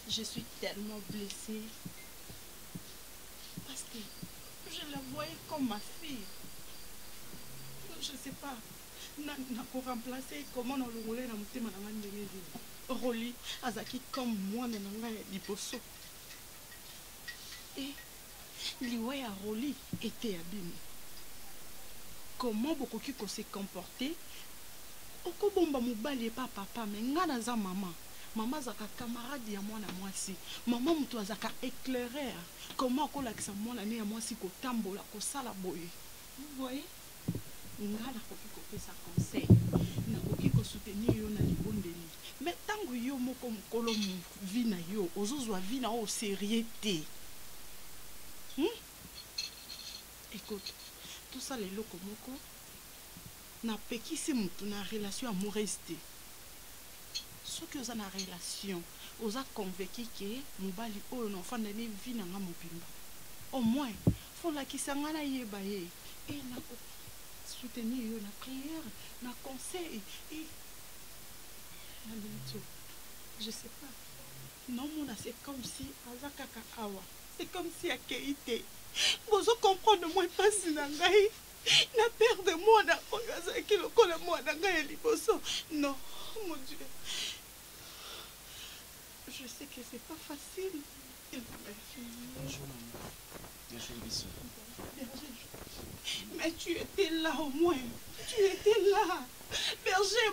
Je suis tellement blessée parce que je la voyais comme ma fille. Je ne sais pas. Pour remplacer comment on le roulait dans mon thème à la Roli, Azaki comme moi, mais non, Liposo. Et l'Iway à Roli était abîmé. Comment beaucoup qui s'est comporté? Oko bomba mobali pas papa, mais ngana za maman. Maman zaka camarade ya moi na moi si. Maman muto zaka éclairer. Comment ko lakisa moi la né ya moi si ko tambola ko sala boye. Vous voyez? Ngana ko ki ko pesa conseil. Na ko ki ko soutenir yo na libondeli. Mais tango yo moko mukolo vi na yo, ozozwa vi na o sérieuxté. Écoute, tout ça les loko moko na pekisi mutu na relation amoureuse. Ce que vous avez une relation, vous avez convaincu que mobali ou l'enfant de vie n'a pas mobimba. Au moins, il faut la qui s'en a et na soutenir na prière, na conseil et je sais pas. Non, mon c'est comme si azakaka awa. C'est comme si à Keïté. Vous comprenez moi pas si nangai. Na peur de moi na oyazaki le kola moi nangai liboso. Non, mon Dieu. Je sais que c'est pas facile. Bonjour maman. Bonjour bisous. Mais tu étais là au moins. Tu étais là. Berger,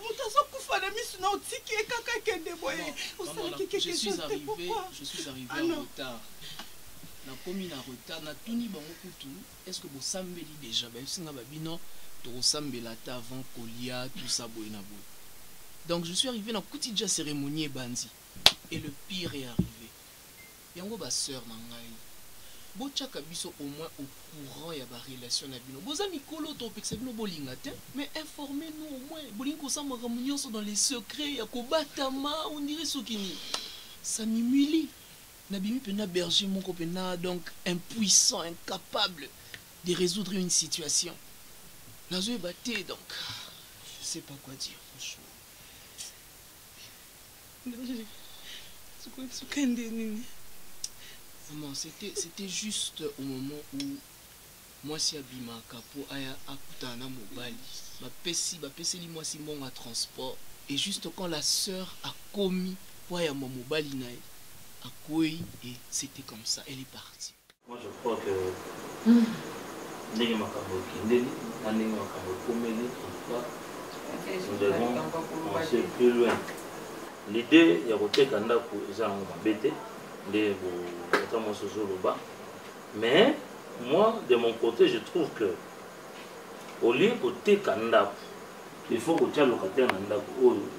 je suis arrivé en retard. Na komi na retard na tuni bango kutu. Est-ce que vous sambeli déjà ba singa babino to sambela ta avant kolia tout ça boy na boy. Donc je suis arrivé dans Koutidja cérémonie bandi et le pire est arrivé. Yango ba sœur nangai. Bochaka biso au moins au courant ya ba relation na bino. Boza mikolo to pekse bino bolinga te, mais informez-nous au moins. Bolingo sa makamunyo dans les secrets ya kobatama on dirait sokini. Ça m'humilie. Nabimi pena berger mon copena donc impuissant, incapable de résoudre une situation. La zoé batté donc je sais pas quoi dire franchement. Maman, c'était juste au moment où moi si abima kapo aya akutana mobali ba pesi li moi si mon à transport et juste quand la sœur a commis pour aya mobali nae à quoi et c'était comme ça, elle est partie. Moi je crois que ndenge makambo kindeli, ndenge makambo komeli, nous devons penser plus loin. L'idée il y a côté kanda pour eza ngabete de bas. Mais moi de mon côté je trouve que au lieu côté kanda il faut que tu aies locataire dans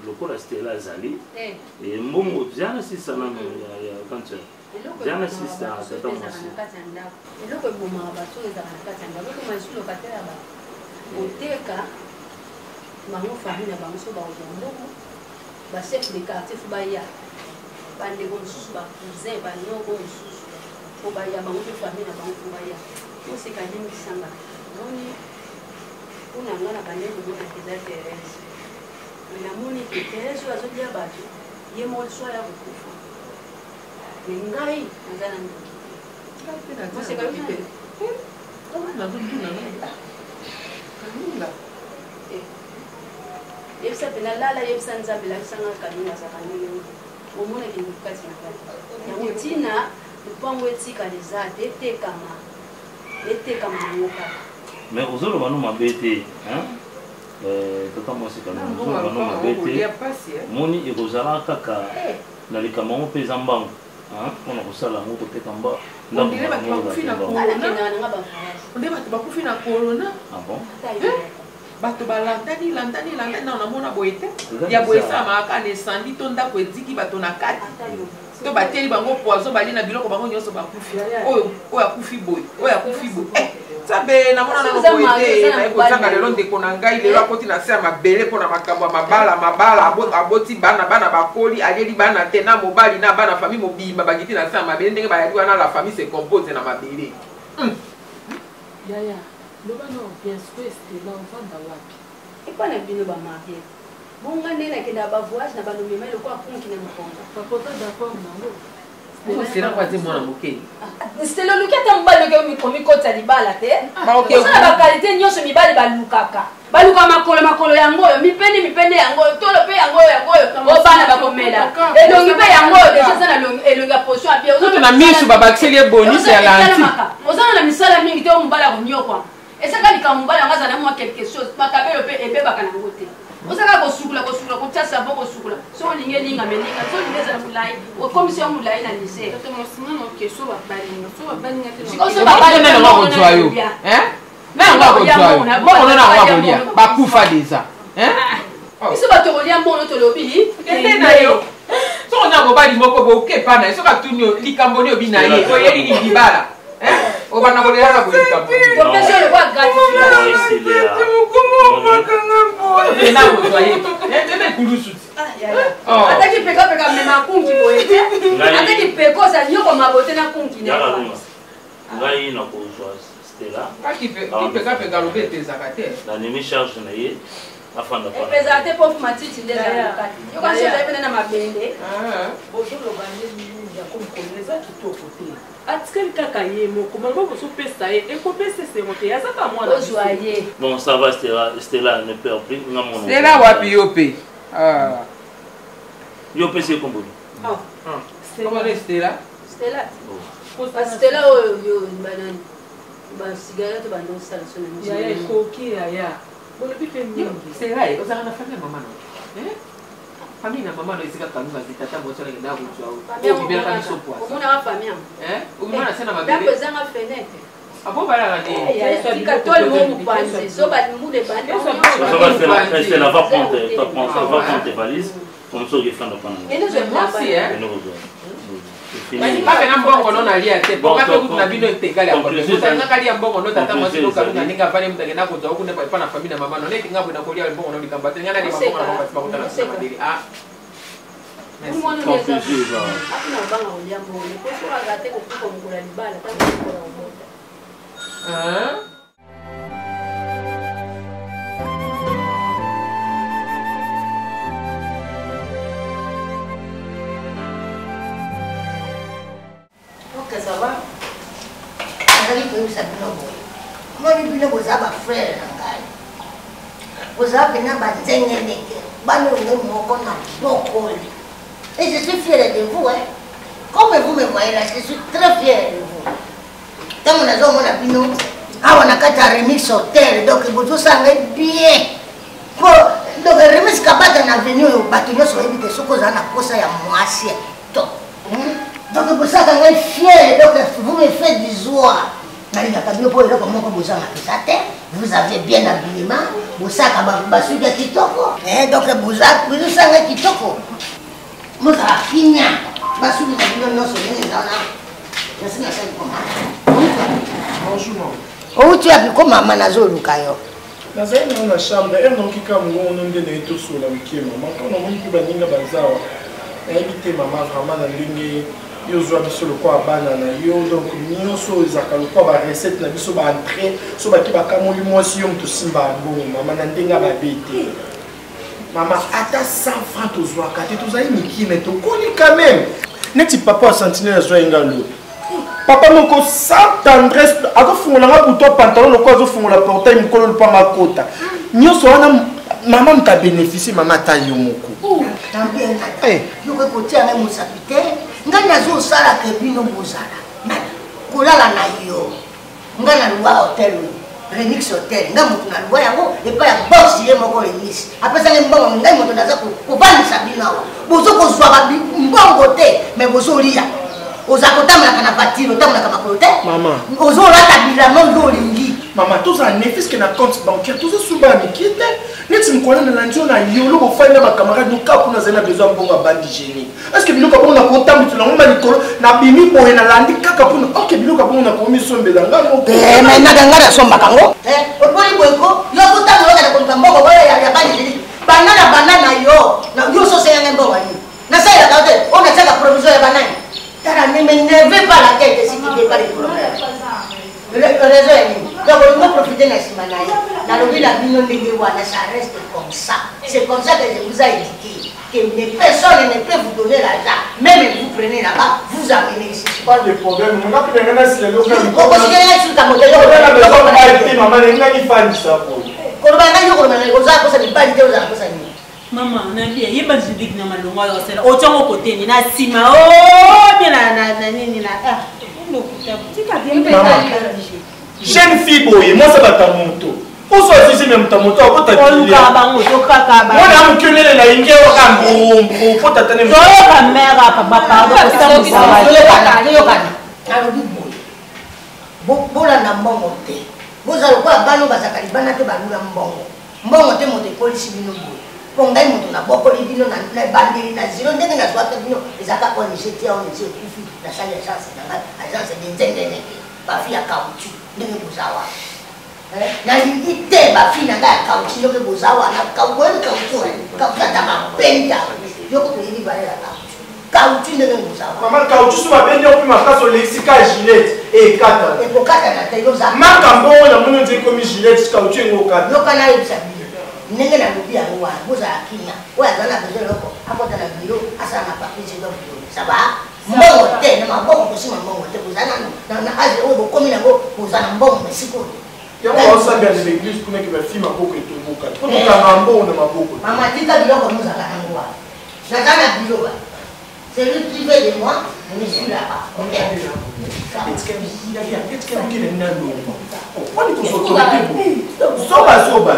le corps resté là Zali et bon bien si ça n'a quand tu bien si ça c'est comme ça et le que bon ma bateau les locataire là comme je suis locataire là oteka mango famille na bango so ba ozombo ba chef de quartier fo ba ya bande comme sous ba cousin ba non comme sous pour ba ya ba on famille na ba on ba ya on se kanye misanga moni una ngana bande ko na keza Thérèse na moni que Thérèse azo dia ba ye mo so ya kufa ngai nazana ndiki se ka pipe na dundu na kanunga yebisa pena lala yebisa nzambe la sanga kanunga za kanunga omona ke ndikati na kati yango tina lupango etika leza etekama ngoka mais ozolo bano mabete tata mwasi kanunga ozolo bano mabete moni ekozala kaka na likambo mpeza mbango mpona kosala yango koteka mba ondire bato bakufi na corona bato balandani na namona boye te ya boye esalamaka na esandi to ndako eziki bato na kati to bateli bango poison bali na biloko bango nyonso bakufi oyo akufi boye sabe namona nano boye te nayekozanga lelo ndeko na ngai lelo akoti na se ya mabele mpona makambo ya mabala aboti bana bakoli alieli bana te na mobali na bana famille mobimba bakiti na se ya mabele ndenge bayali wana la famille se compose na mabele yaya loba no bien sûr Stella ovanda wapi epana bino ba marié bonga nena kenda ba voyage na ba nomema le kwa konki na mkonga papa d'accord nango Stella kwa zi mwana mokeni Stella lukata mbalo ke mikomi kota libala te ba qualité nyonso mibali balukaka baluka makolo yango mipende yango tolo pe yango o bana bakomela elongi pe yango déjà ça na elonga potion a bien ozo na misu babakiseli bonus ya lanti ozana na misala mingi te o mbala konyokwa esaka likambala ngaza na mwa quelque chose makabelo pe ebebaka na ngote osaka kosukula kotia savo kosukula so lingelinga melinga so lingeza mulai o commission mulai na lycée to mo sinano ke so ba balinga te oso ba balinga na ngo joyo na ngo joyo mbona na ngo bolia bakufa deja biso bato kolia mbono tolobi ende na yo so na mobali moko bokepa na so ka tunyo likambo ni obi na ye oyeli ni libala o bana kolela na bolikambo professeur le kwa gratuit na ngo joyo ende kulusuti ataki peka mema kungi boye ataki peko sa nyoko mabote na kungi na ngai na kozwa Stella peka lobe tezaka te na nimi charge na ye afanda pa pesa te pauvre matiti ndeza kati yo kwa sio epena na mabende bozo lobande mingi ya komkoneza kitoko te atikali kaka ye moko bango bozopesa ye ekopesa esengo te yazaka mwana ozwa ye bon ça va Stella ne perd plus nga mono Stella wapi yo pe yo pe c'est kombo comment est Stella Stella yo banani ba cigarette ba ndo sala sona ya koki ya bolobi pe mingi Stella ozaka na famille mama no famille na mama no isika kanunga zitata moto na ngenda kujwa o bibela ka biso poa omona wa famille omona sena mabele dapo zanga fenêtre abo bala ngani tika tole mo mupanzi so ba mule bande Stella va prendre tes valises comme ça il fait de prendre et nous je merci fini pas na mbongo no na lia te pour ka na bino intégrale ya kote so tanga kali ya mbongo no tata mwasi no kabuna ninga vale mtenge na kujwa huko ne pa na famille na mama no neti ngabo na kolia mbongo no likamba te ngana ni mbongo na mbongo kwa kutana na madeli hakuna banga ulia mbongo ni kwa agate kukuko mkula libala tangu kwa umoja ça va? Moi, vous avez frère. Vous avez et je suis fière de vous. Comme vous me voyez là, je suis très fière de vous. Quand on a un remix sur terre, donc vous savez bien. Donc, le remix qui a venu au bâtiment sur les choses qu'on a posé à moi. Donc, vous savez, fier, donc vous me faites du joie. Vous avez bien l'habillement, vous savez que kitoko. Donc, vous savez kitoko. Vous avez fini. Bonjour. Tu as vu comment Manazo Lukayo? Dans la chambre, elle n'a pas de monde de tout sur la week-end. Maman, quand on a dit que Baninga Bazawa. éviter maman vraiment na ndenge yo zwa biso lokwa bana na yo donc nyonso ezaka lokwa ba recette na biso ba entrée so baki bakamoli mwasi yo mutu simba bongo mama na ndenge babete mama ata 100 francs tozwaka te tozali mikine tokoli quand même neti papa sentinelle azwa yenga lo papa moko sans tendresse akofungola nga buto pantalon lokwa azofungola portail mikolo lupa makota nyonso wana mama muta bénéficie mama ata yo moko yoke kotia ngai mosapi te ngai nazosalaka bino bozala kolala na yo ngai na lwa hotel remix hotel ngai moto na lwa yango epai ya box ye moko remix apesangai mbongo ngai moto naza kobandisa bino awa bozokozwaka mbongo te mais bozolia oza kotambolaka na vatire otambolaka makolo te ozolata bilamo nde olingi mama tozala nefiske na compte bancaire tozosuba miki te neti mokolo na landi yo na yo loko ofali na bacamarade noka kuna azali na besoin mbongo ya bandi génie estce biloko bongo nakotambutela ngo ma likolo nabimi boye nalandi kaka mpona ok biloko bongo nakomisombela nga mokonanga nasombaka ngo oponi boyeko yo kotambolaka na koluka mbongo boyo ya bandi génie bana na bana na yo sosengange mbongo ani nasalelaka te o natiaka provision ya banani tala ne m'énervez pas la tête si tu n'es pas les problèmes. Raison est libre. Donc on doit profiter de la simanaï. Dans le la bino negewana, ça reste comme ça. C'est comme ça que je vous ai indiqué que personne ne peut vous donner l'argent. Même vous prenez là-bas, vous amenez ici. Pas de problème. On a pris les gens si les locaux. On considère sur ta modèle. On a besoin de parler. Maman, il n'y a pas de ça pour. On va aller au Romain. On va passer des balles de aux arcs. Maman, na bien, il y a pas de digue na malonga yo sela. O tongo côté ni na sima. Oh, bien na nini na. Ah, no kuta. Jeune fille boye, moi ça va ta moto. Où soit ici même ta moto, à ta fille. Oluka bango, toka ba. Moi na mukele na inge o kambo, faut t'attendre. Yo ka mère papa pardon, ko sa musala. Yo ka. Na lobi boye. Bola na mbongo te. Bozalo kwa bano bazakali bana te balula mbongo. Mbongo te moto polisi bino boye. Pongai moto na bokoli bino na bandeli na zero ndenge na swata bino ezaka kwa nishetia on ese kufi na sali agence na agence de nzengene ba fi ya kauchu ndenge bozawa na lite ba fi na ga kauchu ndenge bozawa na kawwen kauchu ka ta ma penda yoko to yini bare la kauchu ndenge bozawa mama kauchu suma bende opi makaso lexika gilet e kata e pokata na te yoza makambo na muno nze komi gilet kauchu ngoka yokana yebisa ndenge na lobi yango wana bozala kimia oyo aza na besoin eloko akota na biro asala na papier jedo biro saba mbongo te na mabongo kosima mbongo te bozala na age oyo bokomi nango bozala mbongo mesikoyo yango osambia na l'église kuna ke bafi maboko etomboka tokanga mbongo na maboko mama tika biloko mozala nango wana naza na biro ba celui privé de moi je suis là-bas soba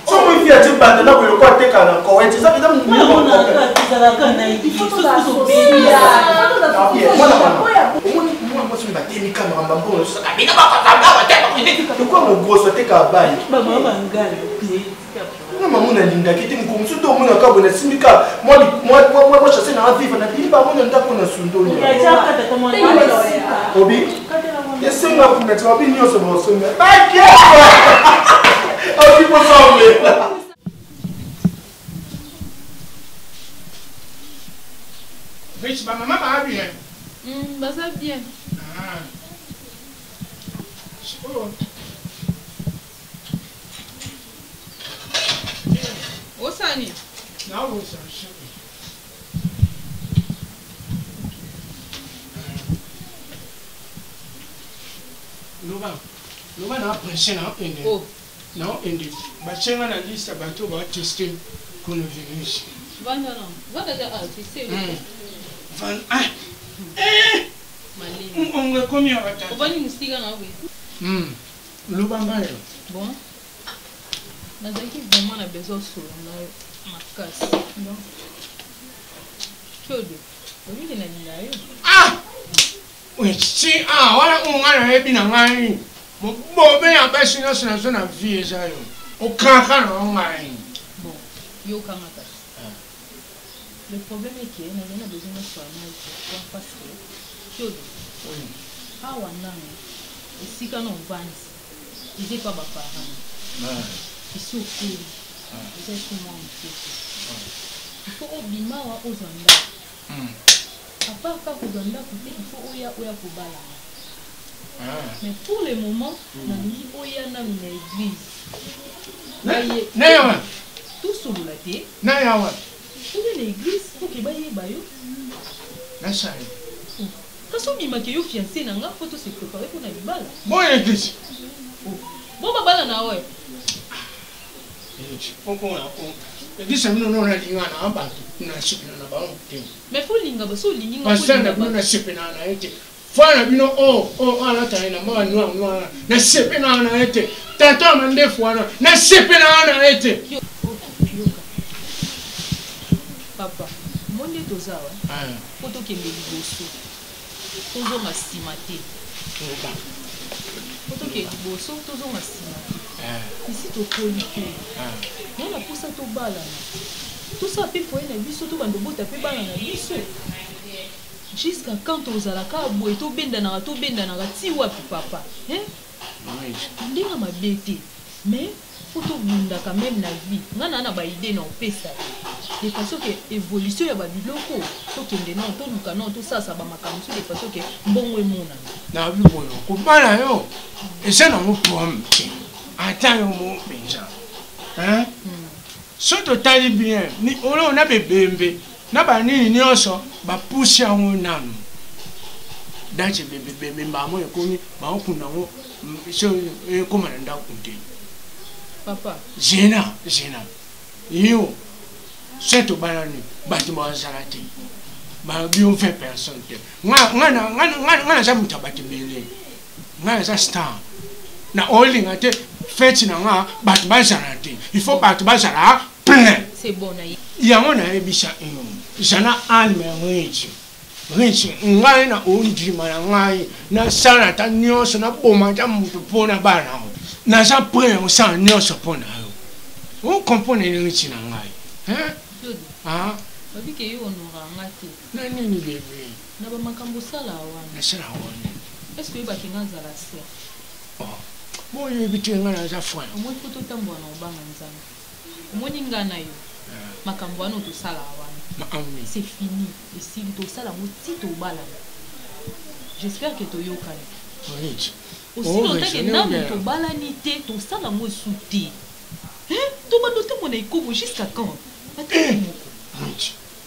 so mo fi ati bande na ko ko teka na ko eti sa bidam ni mo ko ka kana iki so mo so ba teni kama mbambo so ka bina ba ka ba te ko mo goso teka bai mama ngale na mamuna linda kiti mkumsu to muna ka bona simika mo chase na viva na biba mo nda ko na sundoli ya chaka tata mo obi yesenga kuna twabi nyoso bo so me ba ke oh, people saw me. Rich, ma maman va bien. Bah ça bien. Ah. Oh. Où ça ni? Non, où ça? Loba na pressé na ende. Oh. Non, ende. Bachenga na liste bato ba tester coronavirus. Non. Va déjà tu sais. Van Malini. On va combien va ta? Obani musika na we. Loba mbayo. Bon. Nazaki vraiment na besoin solo na makasi. Non. Chodo. Obi na ninayo. Ah! Oui, si wala ungana hebi na ngai. Bo be ya basi na na vie za yo. O kaka na ngai. Bon, yo kama ta. Le problème est que nous avons besoin de soigner parce que Chodo. Oui. Ah wana. Ici quand on vend, ils n'étaient pas mes parents. Ils sont cool. Ils sont tout le monde. Il faut obligatoirement aux endroits. À part quand vous donnez il faut oya pour bala. Mais pour le moment, na mi oya na mi église. Na tout sur la tête. Na yawa. Pour l'église, faut que baye bayo. Na ça. Quand on bima que yo fiancé nanga, faut se préparer pour na libala. Bon église. Bon bala na ouais. Église nous non na linga na amba na chipina na ba on. Mais faut linga ba so linga. Parce que na chipina na ete. Fana bino ala ta na ma no na chipina na ete. Tata mande fwana na chipina na ete. Papa, mon est aux awa. Photo qui est liboso. Tozo masimate. Photo qui est liboso, tozo masimate. Ici to polique. Non la poussa to bala. Tout ça peut foyer na biso to bando bota pe bala na biso. Jusqu'à quand aux alaka boy to benda na ti wapi papa. Hein? Ndinga mabete. Mais faut bunda quand même la vie. Ngana na ba idée na opesa. De façon que évolution ya ba biloko to kende na to luka na to sasa ba makamsu de façon que mbongo emona. Na bi boyo ko bala yo. Ese na mo pom. Attends mo benja. Hein? Soto tali bien. Ni on a bebembe. Na ba ni nyonso ba push ya wonam. Dache bebembe ba mo ekomi ba okuna wo so e komana nda kunte. Papa. Zena. Yo. C'est au banani. Bâtiment salati. Ba bion fait personne. Ngana za mutabati mbele. Ngana za star. Na oli ngate fête na nga bâtiment salati. Il faut bâtiment salati plein. C'est bon na. Ya mona ebisha ino. Jana alme ngichi. Ngai na undi mana ngai na sana ta nyoso na boma ta mutu pona bana. Na za prêt on sa nyoso pona. On comprend les gens na ngai. Hein? Ah, babi ke yo onora ngati. Na nini bébé? Na ba makambo sala wana. Na sala wana. Est-ce que ba kinga la se? Oh. Bon yo bitinga na za fwa. Omwe foto tambo na obanga nzana. Omoni ngana yo. Makambo wana to sala wana. C'est fini. Et si to sala mo ti to bala. J'espère que to yokani. Oui. Aussi longtemps que na to bala ni te to sala mo souti. Hein? To ba dote mo na ikobo jusqu'à quand?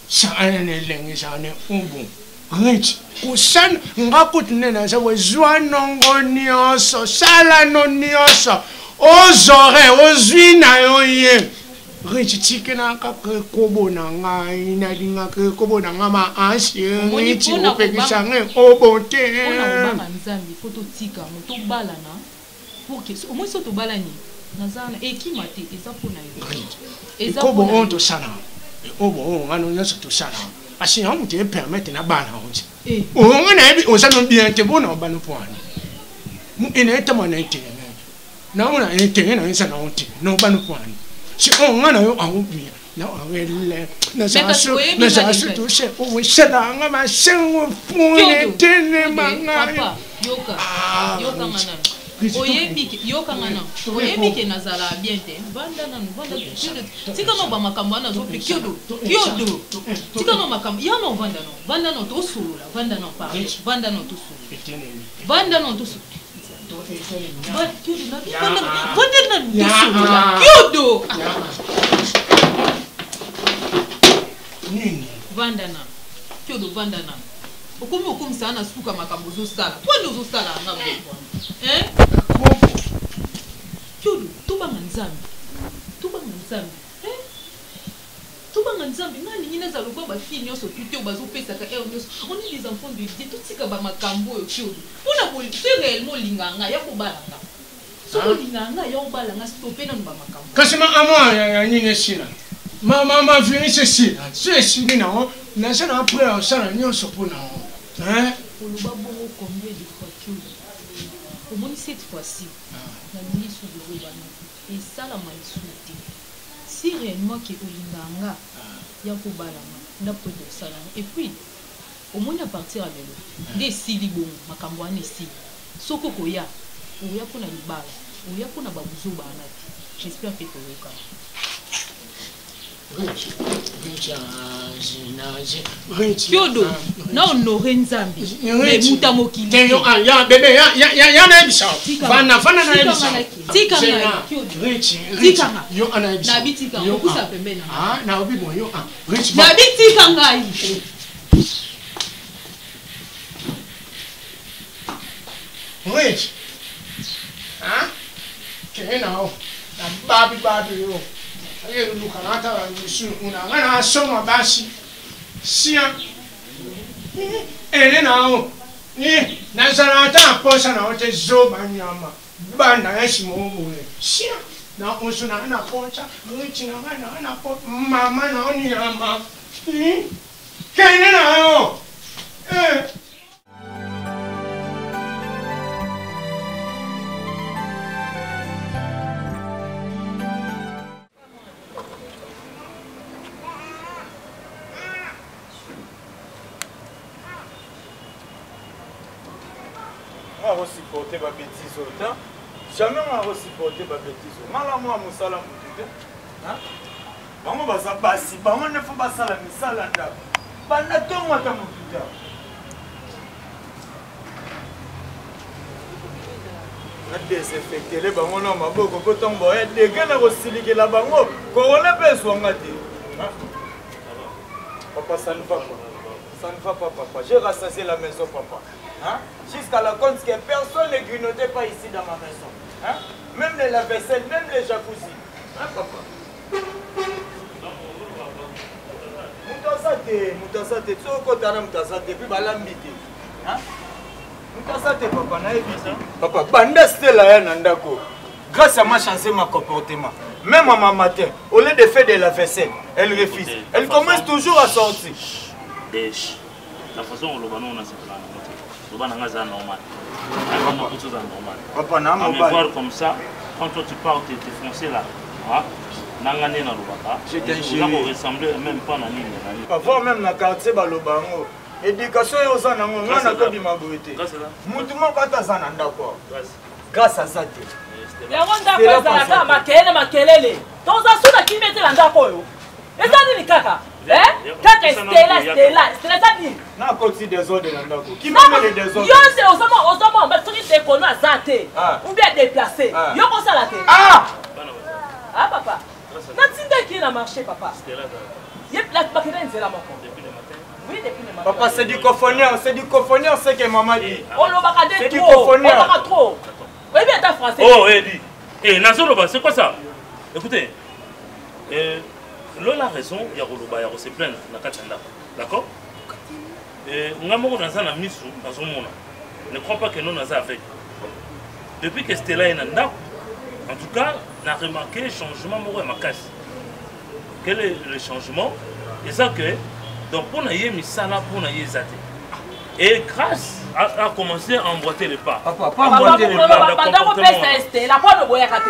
Ça a un élément, ça a un bon. Rich, kusan ngakutne na sawe zwa nongo nyoso, sala no nyoso, ozore, ozwi na yo ye. Rich chikena ka kobo na ngai, na dinga ka kobo na ngama ansi, rich opekisa nge obote. Ona obanga nzambi, foto tika, moto bala na, pour que, au moins soto bala ni, nazana, ekimate, eza pona yo. Kobo onto sana. Obo ngano nyoso to sana. Asi on te permettre na bana onti. O ngana ebi o sana bien te bona obano poani. Mu ene etama na ite. Na una ite na insana onti. No obano poani. Si on ngana yo awu bien. Na awele na sa to se o we sada ngama sengo pone tene manga. Papa, yoka. Yoka ngana. Oyebike yoka ngana. Oyebike nazala bien te. Vanda na vanda. Tika no ba makambo na zo pe kyodo. Tika no makambo ya no vanda no. Vanda no to sula, vanda no pa. Vanda no to sula. Vanda no to sula. Vanda na to sula. Kyodo. Nini? Vanda na. Kyodo vanda na. Okomi sana suka makambo zo sala. Kwani zo sala ngabo. Hein? Kyodo, tubanga nzambi. Hein? Tubanga nzambi. Nani nyina za lokwa ba fille nyoso tuto bazo pesa ka nyoso. On est des enfants de Dieu. Tout tika ba makambo yo kyodo. Pona boli, c'est réellement linganga ya ko balanga. Soko linganga ya ko balanga stopper na ba makambo. Kasema amwa ya nyine sina. Mama vini se sina. C'est sina na sana après sana nyoso pona. Hein? On va bongo combien de fois kyodo. Au moins cette fois-ci, la ministre de Rwanda et ça la maïsoute. Si réellement que Olinganga, il y a pour balanga, n'a pas de salon. Et puis, au moins à partir avec le, des sili bon, ma cambouane ici. Soko koya, ou ya pour la libala, ou ya pour la babouzo banati. J'espère que tu le cas. Kyodo, na honore Nzambi. Mais muta mokili. Ya bébé, ya na bisha. Vana na bisha. Tika na Kyodo. Tika na. Yo ana bisha. Na bitika okusa pembena. Ah, na obi bon yo. Rich. Na bitika ngai. Rich. Ah? Kenao. Na babi yo. Ayo lukanata wa nisu unangana soma basi. Sia. Ele nao. Ni nazarata posa na ote zoba nyama. Banda yesi mobule. Sia. Na usuna na pocha, Rich na pot mama na nyama. Kene nao. On va supporter ma bêtise autant. Jamais on va supporter ma bêtise. Malamu amusala mutude. Hein? Bango baza basi, bango ne faut pas sala misala nda. Bana tongo ta mutude. Na désinfecter les bango na maboko ko tombo e dégâts na kosilike la bango. Corona pe swanga te. Hein? Papa ça ne va pas. Ça ne va pas papa. J'ai rassasié la maison papa. Hein? Jusqu'à la compte que personne ne grignotait pas ici dans ma maison. Hein? Même les lave-vaisselle, même les jacuzzi. Hein, papa? Moutasate, tu es au côté de Moutasate, puis balambité. Hein? Moutasate, papa, n'a évité. Papa, banda c'était là, Nandako. Grâce à ma chance et ma comportement. Même à ma matin, au lieu de faire de la vaisselle, elle refuse. Elle commence toujours à sortir. La façon dont on a ce plan. Normal. Papa, non, on va voir comme ça, quand toi tu pars, tu es foncé là. Je t'injure. Ressembler même pas à Nani. Avant même dans le quartier, Balobango. Éducation est aux années, on a encore du mabouité. Moutouma Patazan, d'accord. Grâce à ça. Na côté des ordres Nandako. Qui met les désordres? Yo c'est osama ba truc de kono azate. Ou bien déplacé. Yo ko sala te. Ah papa. Na tinda qui na marché papa. Yep la pakena nzela moko. Depuis le matin. Oui depuis le matin. Papa c'est du cophonieur, c'est que maman dit. On lo baka de trop. C'est du cophonieur. On baka trop. Oui bien ta français. Oh Eddie. Nazolo ba c'est quoi ça? Écoutez. L'on a raison, il y a se plaindre dans Kachanda. D'accord? Nous avons dans un ami dans son monde. Ne crois pas que nous avons avec. Depuis que Stella est là, en tout cas, on a remarqué le changement de ma casse. Quel est le changement? C'est ça que, donc, pour nous ayez mis ça là, pour nous ayez zaté. Et grâce à commencer à emboîter les pas. Papa, pas emboîter les pas. La pointe de Boyakate.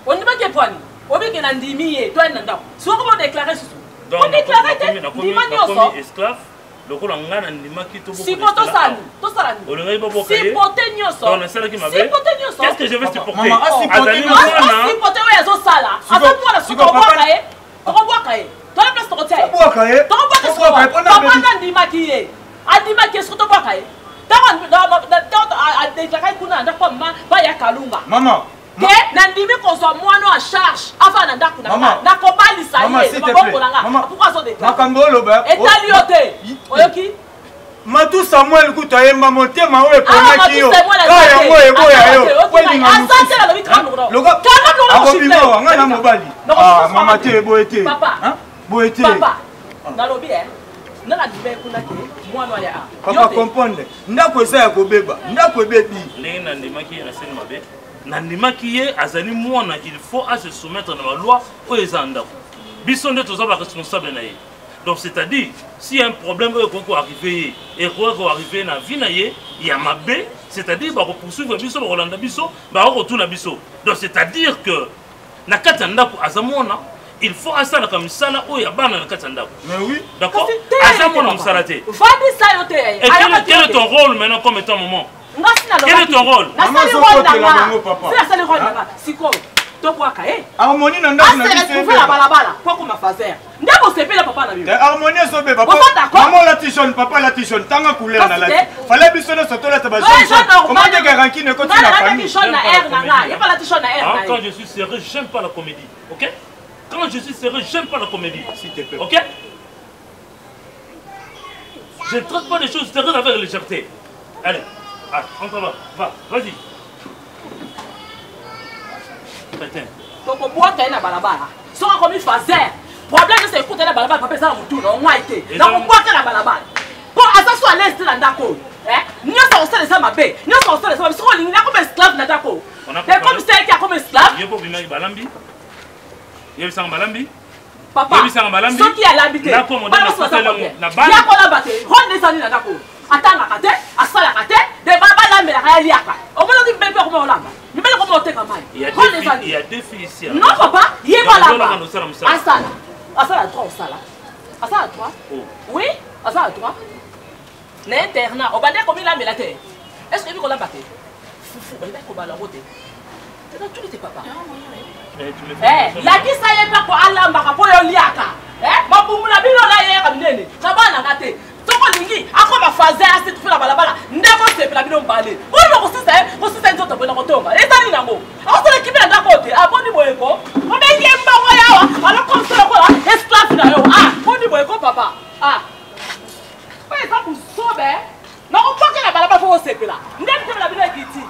On ne peut pas poigner. On veut que Nandimi toi Nanda. Si on va déclarer ce on déclare que esclave, le coup l'angana Nandima qui te si poto sali, to sali. Si poté nyoso. Qu'est-ce que je vais supporter? Maman, si poté ouais azo sala. Azo pour la suko boire kaé. To boire kaé. To la place to kotia. To boire kaé. To boire kaé. Papa Nandima qui est. Adima qui est sur to boire kaé. A déclaré kuna nda kwa mama ba ya kalunga. Maman que Nandimi qu'on soit moi à charge avant d'andako na kobali ça y est pourquoi ça déclare makambo loba et talioté oyoki Matu Samuel kutayemba motema oyo ponaki yo kaya ngo eboya yo asante la lobi kanu ro loka akobimo ngana mobali mama te eboete papa boete papa na lobi na la dibe kuna ke moi no ya papa comprendre ndako esa ya kobeba ndako ebebi ndena ndimaki na seni mabe Nandimaki ye azali mwana il faut à se soumettre dans la loi aux andako. Bison de tous les responsables na ye. Donc c'est-à-dire s'il y a un problème qu'on arriver et qu'on arriver na vie na ye, il y a mabé, c'est-à-dire ba poursuivre biso ba rolanda biso, ba retourner biso. Donc c'est-à-dire que na katandako azamona il faut à ça la comme ça là où il y a bana na katandako. Mais oui, d'accord. Azamona msalate. Vadi ça yote. Et quel est ton rôle maintenant comme étant maman? Quel est ton rôle? C'est la seule rôle là-bas. C'est quoi? tokwaka harmonie na ndako na biso ebe la balabala poko mafazer ndeko sepela papa na biso harmonie so beba maman la t-shirt papa la t-shirt tanga couleur na la fallait biso na soto la tabac comment que garantie ne continue la famille t-shirt na air na nga y a pas la t-shirt na air na quand je suis sérieux j'aime pas la comédie OK quand je suis sérieux j'aime pas la comédie s'il te plaît OK je ne traite pas les choses sérieuses avec légèreté allez entre va vas-y toko boaka na balabala soka komi fazer problème c'est écouter na balabala papa ça mutu na ngwa été na ko boaka na balabala pour asa so à l'aise na ndako nyoso osala ça mabe nyoso osala ça so lingi na comme esclave na ndako et comme c'est qui a comme esclave yebo bimaki balambi yebi sang balambi papa soki ala habité na ko na bala ya ko la bate honde sani na ndako atanga kate asala kate de baba la mbela kaya liaka omona ki bebe ko molamba ni bele ko moteka mai il y a deux filles ici non papa yeba là asala 3 asala 3 oui asala 3 l'internat obande ko mi la mbela te est-ce que bi ko la bate fufu bande ko bala rote tu n'étais papa la qui ça y est pas ko alamba ka po yo liaka mabumula bino la ye ka minene na bana ngate toko lingi akoma fazer asi tufila balabala ndemo sepela bino mbale oyo ko sisa nzoto bona kotonga ezali nango akosala kibela ndakote aboni boyeko obeki embango yawa ala konsala ko esclave na yo boni boyeko papa pa eza kusobe na kopaka na balabala fo sepela ndemo sepela bino ekiti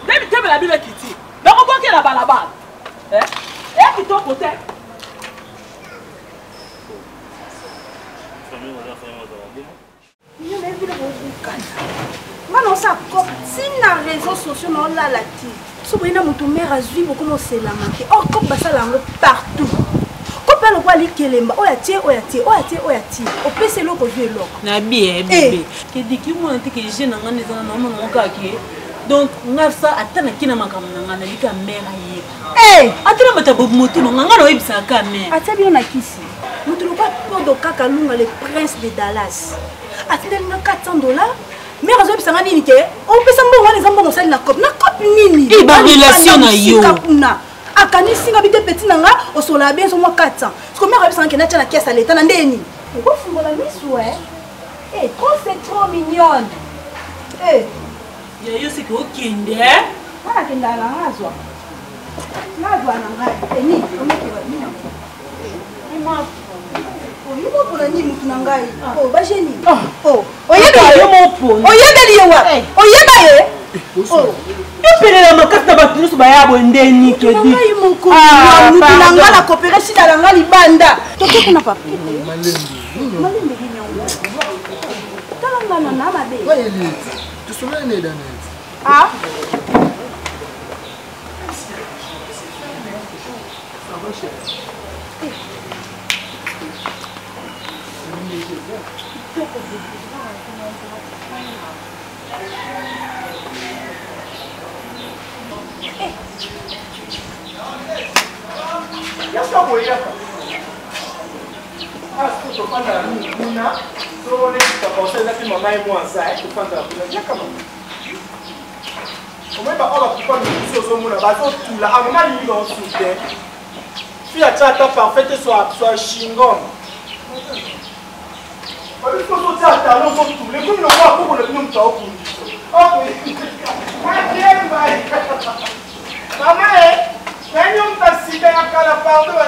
ndemo sepela bino ekiti na kopaka na balabala kitoko te Maintenant, ça comme si na réseaux sociaux non là la ti. So boina mutu mère azui beaucoup mo c'est la manquer. Oh comme ça là partout. Comme le quoi li kelemba oya tie. O pese lo ko vie lo. Na bien bébé. Que diki mo ante que je na ngane za na mo ka ki. Donc ngafsa atana kina makamna ngana lika mère aye. Atana mata bobu mutu no ngana oyibisa ka mère. Atabi on akisi. Mutu lo pas pour do kaka lunga le prince de Dallas. Atendel na $400. Mais raison bi sanga nini ke o pesa mbongo les mbongo sali na cop nini ba relation na yo akani singa bite petit nanga o sola bien so mo 400 parce que mère sanga na tana caisse à l'état na ndeni ko fungola misu c'est trop mignonne yo c'est que okinde ana kenda la ngazwa nanga ni o mekiwa ni moi il faut pour ni mutu nangai ba jeni oyebeli yo wa oyeba ye yopelela makasi na bato nyonso bayabo ndeni kedi mutu nanga na coopérer sida nanga libanda toke kuna papa malembe kinyango talanga na mabe tu souviens ne dana soit chingom. Il faut sauter à talons sur tout. Les coups ne voient pas pour le nom de ta opinion. Oh oui. Maman, nous sommes cité à Calapardon.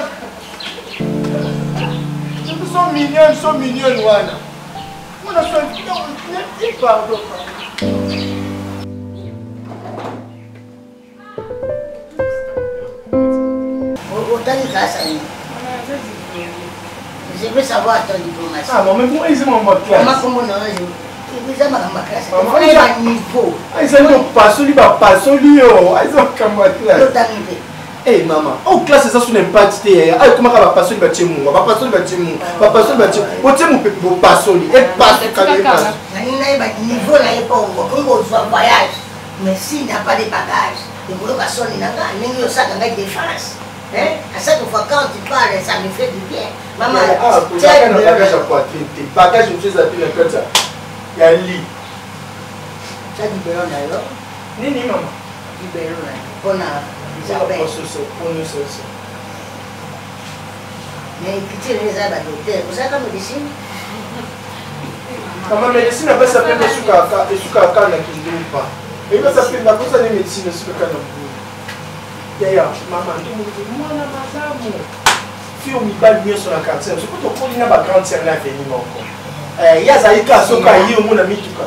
Ils sont mignons, voilà. On a fait un petit pardon. Je veux savoir ton diplomatie. Ah, mais comment ils ont votre classe? Comment on a ma classe? Il a un niveau. Ils ont pas celui, ils ont comme ma classe. Eh maman, oh classe ça sur l'impact ah comment va passer le bâtiment, va passer le bâtiment, au thème pour passer et passer quand même. N'a niveau là est pas on va voyage. Mais s'il n'a pas de bagages, il faut passer les nagas, même ça dans la défense. À chaque fois quand tu parles, ça me fait du bien. Maman, tiens le bagage à poitrine, tes bagages je suis à dire comme ça. Il y a un lit. Ça dit bien d'ailleurs. Nini maman? Libéraux là. On a Isabelle. On est ça. Mais qui tire les arbres docteur, vous savez comme médecine? Maman, médecine n'a pas s'appelé de Soukaka na Kindoumpa. Et là, ça fait la cause de médecine de Soukaka na Kindoumpa. D'ailleurs, maman, moi, la madame, fille au mibal bien sur la quartier, c'est pour te prendre une grande sœur là venir encore. Il y a Zaïka, Soka, il y a mon ami Tuka.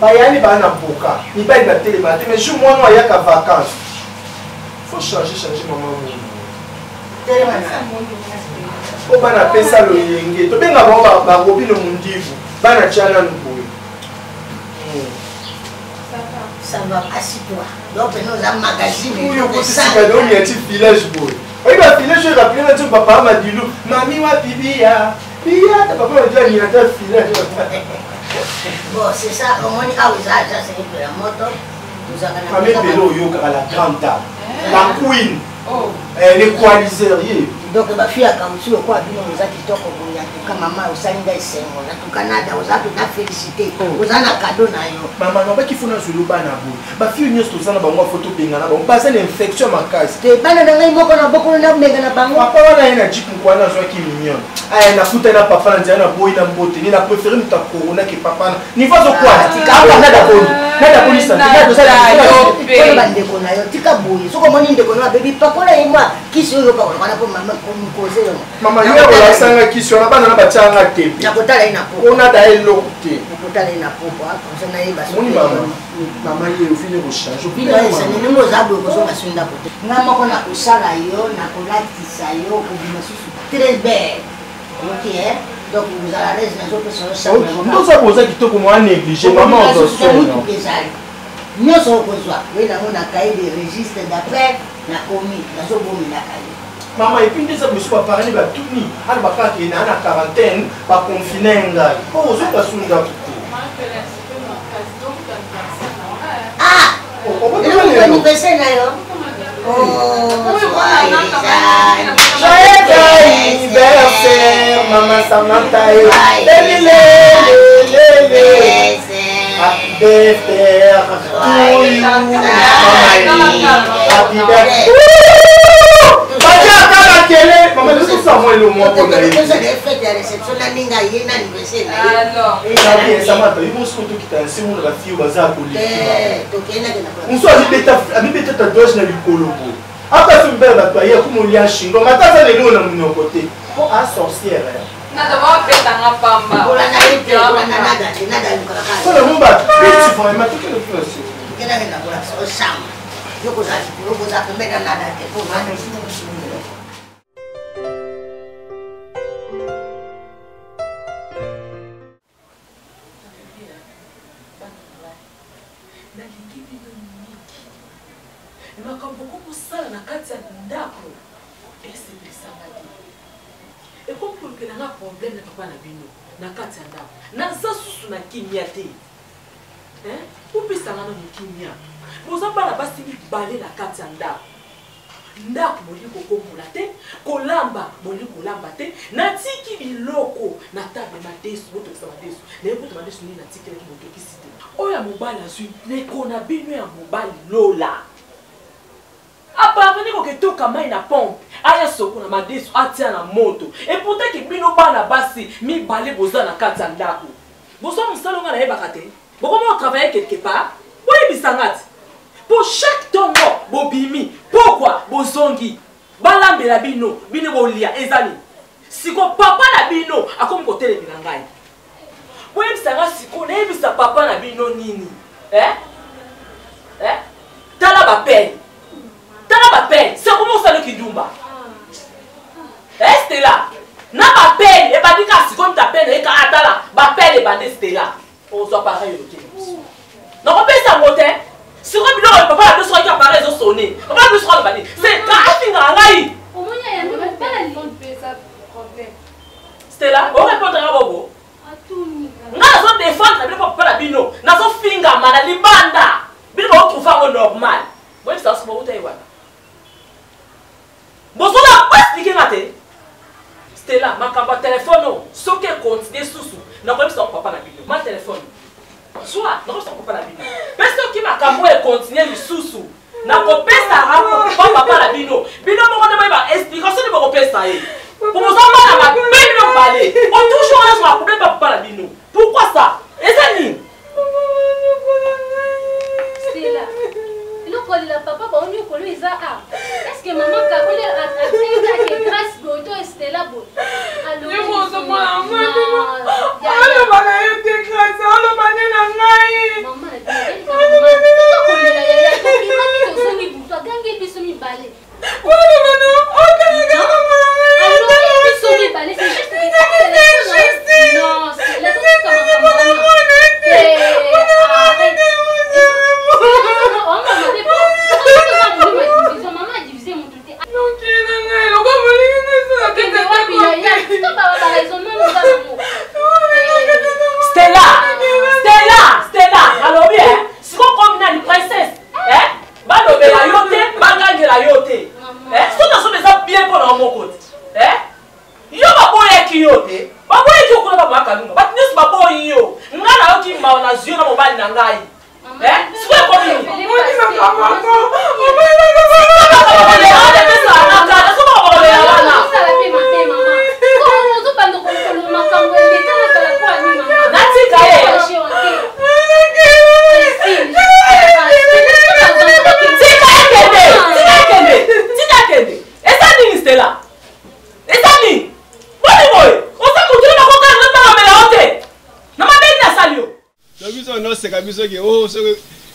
Il y a des gens qui boka, il y a des télématés, mais je moi, il y a des vacances. Il faut changer, maman. Oh, on appelle ça le yenge. Tu bien avoir ma robine au mundivu. Bana tchana nous. Ça va, assis-toi. Donc, nous avons un magazine. Oui, on s'est dit qu'il y a un petit village. Oui, le village, je rappelle, notre papa m'a dit, Mami, wa Bibia. Bibia, ta papa m'a dit, il y a un village. Bon, c'est ça. Au moins, ça, c'est la moto. Nous avons un vélo, la grande dame. La queen. Les coaliseurs. Donc, ma fille a comme si le quoi, nous avons dit que maman, au Sanga et Sengo, au Canada, aux autres, on a félicité. Aux autres, cadeau. Maman, on va qu'il faut nous sur le banana. Ma fille, nous sommes dans une photo pingana. On passe une infection à ma case. Tu es pas dans un mot qu'on a beaucoup de mégana bango. Papa, on a une jeep pour aller dans un qui mignon. Ah, na kuta na papa na diana boy na mbote. Ni na préféré nous ta corona que papa. Ni va zo quoi? Tika on a d'accord. Na police, na do ça. On va ndeko na yo. Tika boy. So comme on ndeko na baby papa na moi. Qui sur le papa? On a pour maman pour me poser. Maman, il y a la sanga qui sur la bana na bachanga te. Na kotala ina po. On a d'ailleurs te. Na kotala ina po quoi. Comme ça na yeba. Moni maman. Maman il faut finir au change. Bino esa ni ngo zabo ko so masunda pote. Ngama ko na kusala yo na kolatisa yo ko bimasusu. Très belle. Ok, donc vous allez à l'aise dans d'autres choses. Nous avons besoin de moi négliger. Maman, on doit faire. Nous sommes besoin. Oui, nous avons un cahier de registre d'après, la commis, la zobomi, la cahier. Maman, et puis nous avons besoin de parler de tout. Alors, papa qui est dans la quarantaine, pas confiné. Oh, je vais passer une ah! On va faire l'anniversaire d'ailleurs. Joyeux anniversaire, maman Samantha. Happy birthday to you, happy birthday. Maman, je suis ça, moi, le mois pour la réception. Alors, il faut que tu aies un séjour de la fille au bazar pour les on soit peut-être à gauche dans le colo. Après, tu me fais la toile, comme on y a chingo. Maintenant, ça n'est pas de mon côté. Pour un sorcière. makambo kokosala na kati ya ndako esepesanga te ekompolukela nga problème na papa na bino na kati ya ndako naza susu na kimia te opesanga na kimia boza bana basi mibale na kati ya ndako boli kokombola te kolamba boli kolamba te natiki biloko na table madesu botokisa madesu naye kuta madesu nini natikelaki botokisi te oyo ya mobali azwi leko na bino ya mobali lola apparvenir ko ketoka mai na pompe aya soko na madesu atia na moto et pourtant que bino bana basi mibale boza na kati ya ndako boso mosalonga na yebaka te bokomo travailler quelque part boyebisanga ti pour chaque tongo bobimi pourquoi bozongi balambela bino bolia ezali siko papa na bino akomi kotelemela ngai boyebisanga siko nayebisa papa na bino nini tala bapene c'est comment ça le kidumba est là na ba peine et ba dika si comme ta peine et ka atala ba peine et ba c'était là on soit pareil OK non on peut ça monter si on bi le papa la deux soir qui apparaît au sonner on va plus soir le c'est ka finga ngai au moins il y a même pas la ligne ça problème c'était là on répondre à bobo na zo défendre le papa la bino na zo finga mana libanda bino trouver normal moi ça se moto et voilà bonsoir expliquer maté c'était là ma camba téléphone ce qui continue sous na comme ça papa na bino ma téléphone soit na comme ça papa na bino parce que qui ma cambo et continue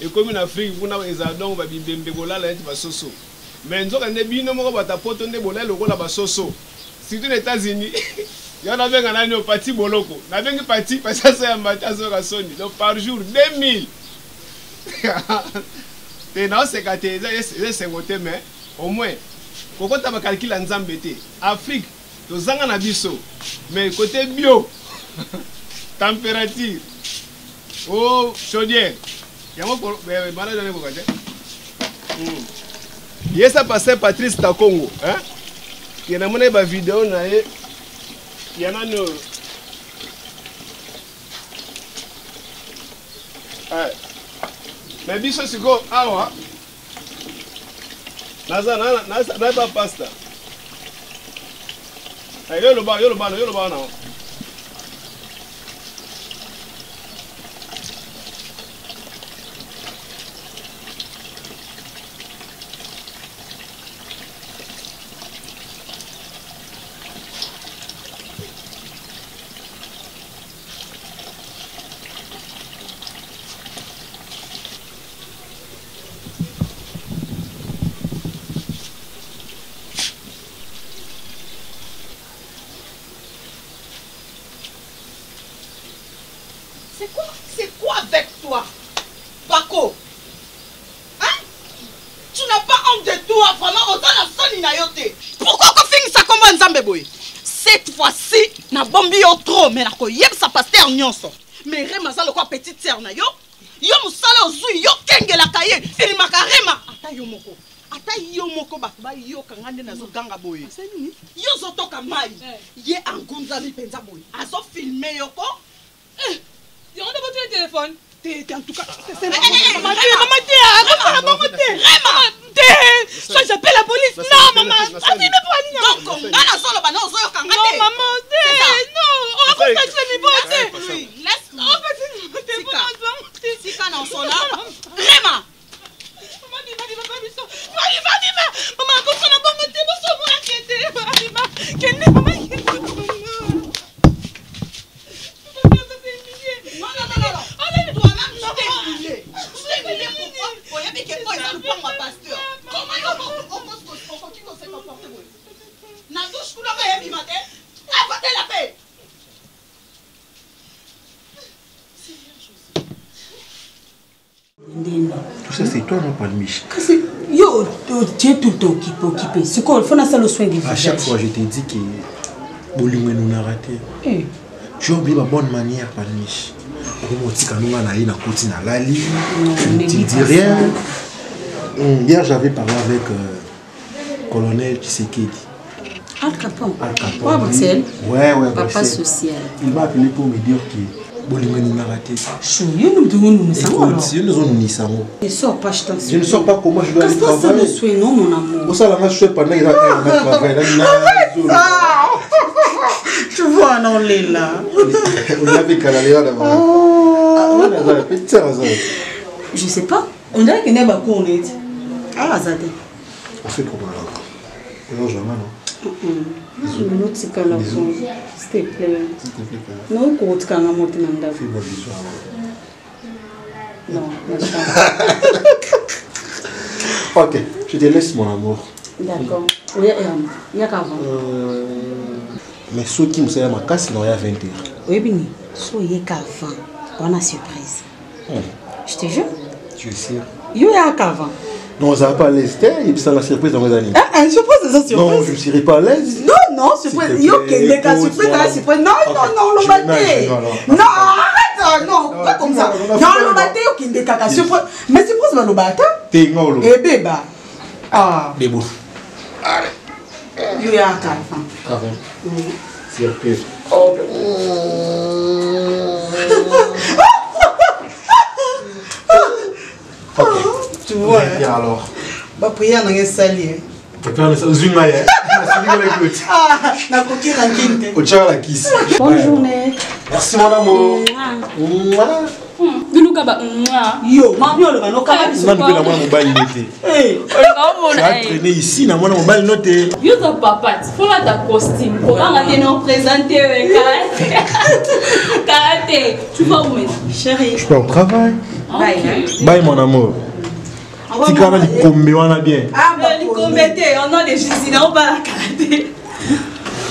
Et comme en Afrique, vous n'avez pas de soso. Mais nous avons des bino moko poto nde bolala lokola ba soso. Surtout les États-Unis, il y en avait un parti boloko. Na bengi parti parce que ça mbata zo kasoni. Donc par jour 2000. Et non c'est quand c'est 50 mais au moins koko ta ba calcul nzambe te. Afrique, to zanga na biso. Mais côté bio température. Oh, chaudière. Il y a un malade dans les bagages. Il y a ça passé Patrice Takongo. Il y a une vidéo. Il y en a une. Mais biso c'est quoi? Ah ouais. N'a pas pasta. Yo le bas non. C'est quoi avec toi, Bako? Hein? Tu n'as pas honte de toi, vraiment, autant la sonne inayote. Pourquoi qu'on finit ça comme un zambeboy? Cette fois-ci, na bombi yo trop, mais na ko yeb sa pasteur nyonso. Mais remaza le quoi petite sœur na yo? Yo musala ozui yo kenge la kaye, il makarema. Ata yo moko. Ata yo moko ba yo kangande na zo ganga boy. Yo zo toka mai. Ye angunza li penza boy. Azo filmer yo ko? On a votre téléphone. En tout cas, c'est maman, j'appelle la police. Non, maman. Donc, on a solo bana ozo yo kangate. Non, maman, non, on va faire le niveau. Oui, laisse. On va faire le niveau. Si quand on sona, Rema. Maman, comme ça, on a pas monté, tout ça c'est toi, non, Palmiche. Yo, tu es tout le temps occupé. C'est quoi, il faut faire le soin du visage. À chaque fois, je t'ai dit que Bolumé nous a raté. Tu as oublié ma bonne manière, Palmiche. Tu ne dis rien. Hier, j'avais parlé avec colonel Tshisekedi. Al Capone. Ouais, Bruxelles. Ouais, Papa social. Il m'a appelé pour me dire que Bolumé nous a raté. Écoute, je ne sors pas comment je dois aller travailler. Non, mon amour. Ça, là, je suis pendant qu'il a travaillé. Tu vois, non, Léla. On avait calé là-bas. Je sais pas. On dirait qu'il n'est pas honnête. Ah, Zade. On fait comment alors? Non, jamais, non. L'autre la s'il te plaît. Non, pour te calmer mon tenanda. Non, ok, je te laisse mon amour. D'accord. Oui, il y a qu'avant. Mais ceux qui me savent ma casse, non, il y a 20 heures. Oui, Bini. Soyez qu'avant. Bonne surprise. Je te jure. Tu es sûr? Il y a qu'avant. Non, ça va pas à l'aise. Il y a la surprise dans mes années. Une surprise, c'est ça, surprise. Non, je ne serai pas à l'aise. Non, surprise. Il y a les cas surprise, la surprise. Non, le maté. Non, arrête. Non, pas comme ça. Non, le maté, il y a des cas surprise. Mais surprise, le maté. T'es ngolo. Eh, béba. Ah. Debout. Allez. Il y a qu'avant. Avant. Surprise. Oh. Ok. Tu vois. Alors. Bah, prière dans un salier. Bonne journée. Merci mon amour. Yo, mami, on va nous traîner ici, na mwana mobile noté. Yo ta papa, faut la ta costume. Comment on va nous présenter karaté. Tu vas où maintenant? Chérie. Je peux au travail. Bye mon amour. Si tu as dit combien on a bien. Ah, mais combien on a des choses, on va la karaté.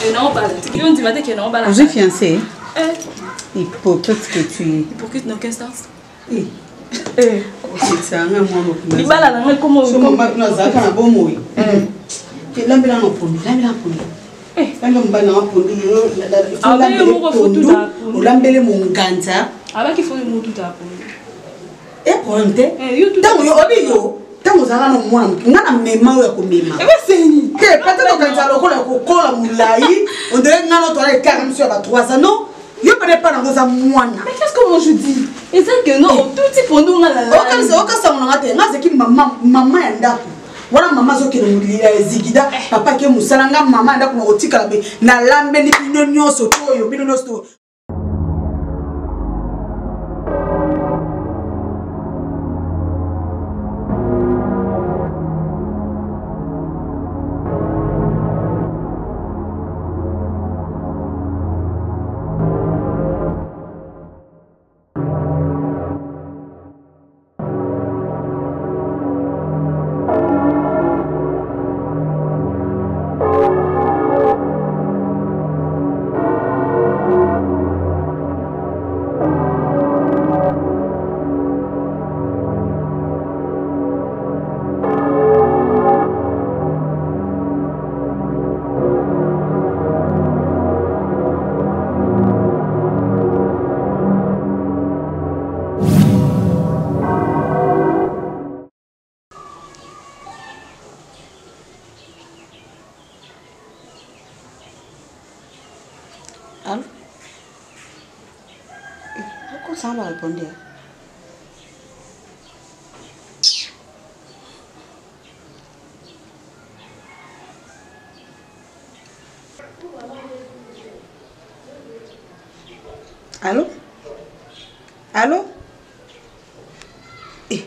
Et non, pas. Tu veux dire que non, pas la. Vous êtes fiancé? Hypocrite que tu es. Hypocrite dans quel sens? C'est un même moi. Il va là, comment on va faire un bon mot. Tu l'as mis dans le pont. Olambele munganta abaki fo mu tuta ko e ponte tango yo obiyo tango zala no mwana ngana mema ya komema e baseni ke patelo kanja lokola ko kola mulai on dirait ngana to ala 40 sur ba 3 ans non yo pene pas dans za mwana mais qu'est-ce que moi je dis et ça que non tout type on nous la okasa mwana ngate ngaze ki mama ya ndako wana mama zo kele mulila zigida papa ke musalanga mama ndako na otika be na lambe ni bino nyonso toyo bino nyonso. Allô? Pourquoi ça va répondre? Allô? Allô? Eh.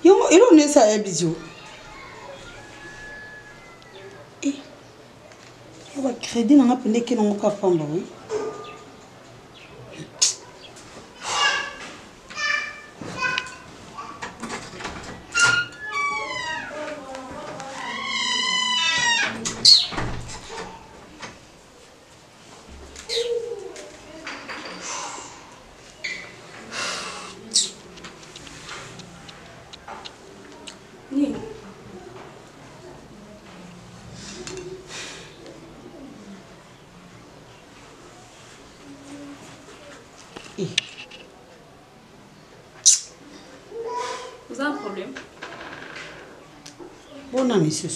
Yo, il est ça un bisou. Eh. On va crédit dans la peine que l'on va prendre, oui. Vous avez un problème? Bon, non, monsieur.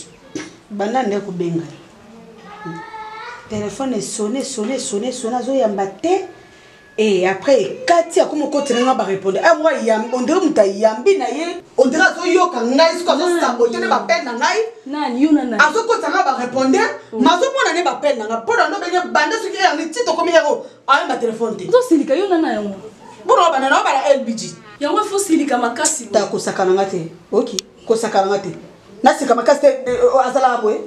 Banane est benga. Téléphone est sonné, et après, Katia, comment continuer à répondre? Ah, moi, on dirait que tu yambi na ye. On dirait que tu as saboté ne pas peine na ngai. Non, you na. Azo ko tanga ba répondre. Mazo mona ne ba peine na. Pour no benga bande ce qui est en titre comme héros. Ah, ma téléphone te. Zo silika yo na yo. Bon, on va na ba LBG. Yango fo silika makasi. Ta ko sakana ngate. OK. Ko sakana ngate. Nasi kama kaste azala boy.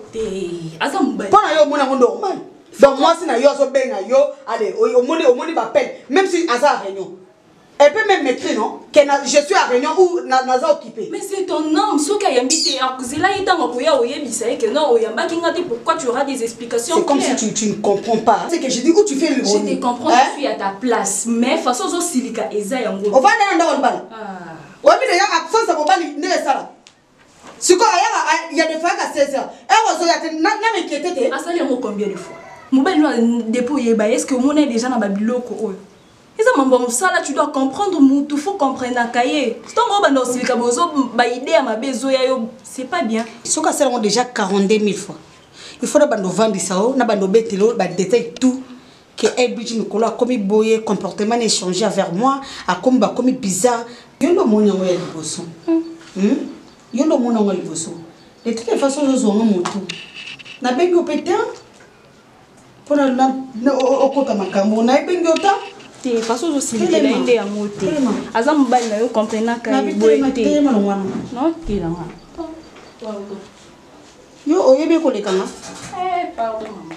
Asa mobali. Pona yo mona normal. Donc moi si na yo so benga yo, allez, omoni m'appelle même si azala réunion. Elle peut même m'écrire non que je suis à réunion ou naza occupé. Mais c'est ton homme, ce qui a invité à Kuzela et dans Oya Oyebisa que non Oyamba Kingati pourquoi tu auras des explications. C'est comme si tu ne comprends pas. C'est que je dis où tu fais le Je te comprends, je suis à ta place. Mais façon zo silika eza yango. On va aller dans le bal. Ah. Ouais mais déjà absence au bal ne ça. Ce qu'on il y a des fois à 16h. Et on a na m'inquiéter. Ah ça les combien de fois. Mobile no dépôt yeba est-ce que on est déjà dans babiloko oyo. Ça là tu dois comprendre il faut comprendre un cahier. C'est pas bien. Ce que c'est déjà 42 000 fois. Il faut que vendre ça, na bando betelo, ba détail tout que elle budget Nicolas a comme boyer comportement échangé avec moi, a comme bizarre. Yo no mona wa liboso. Yo no mona wa liboso. De toute façon je zo moto. Na bengo pétain. Pour la okota makambo na bengo ta. De façon je suis là inde ya moto. Azam bali na yo comprendre ka boyete. Non, ki la ma. Yo oyebe ko lekanga. Pardon maman.